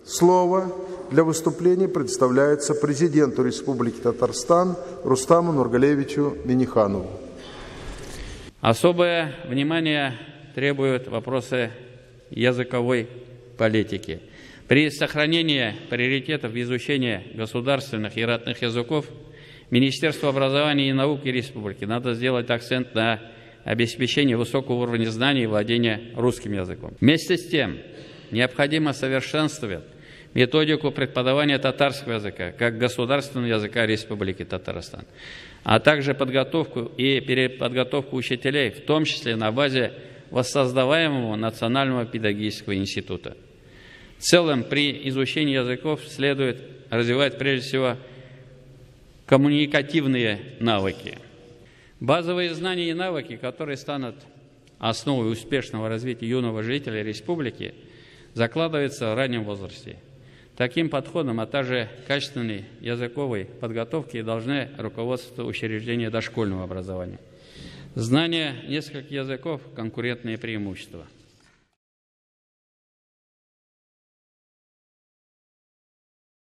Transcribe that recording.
Слово для выступления предоставляется президенту Республики Татарстан Рустаму Нургалиевичу Минниханову. Особое внимание требуют вопросы языковой политики. При сохранении приоритетов изучения государственных и родных языков Министерству образования и науки Республики надо сделать акцент на обеспечение высокого уровня знаний и владения русским языком. Вместе с тем, необходимо совершенствовать методику преподавания татарского языка как государственного языка Республики Татарстан, а также подготовку и переподготовку учителей, в том числе на базе воссоздаваемого Национального педагогического института. В целом, при изучении языков следует развивать прежде всего коммуникативные навыки. Базовые знания и навыки, которые станут основой успешного развития юного жителя республики, закладываются в раннем возрасте. Таким подходом, а также качественной языковой подготовки должны руководствовать учреждения дошкольного образования. Знание нескольких языков – конкурентные преимущества.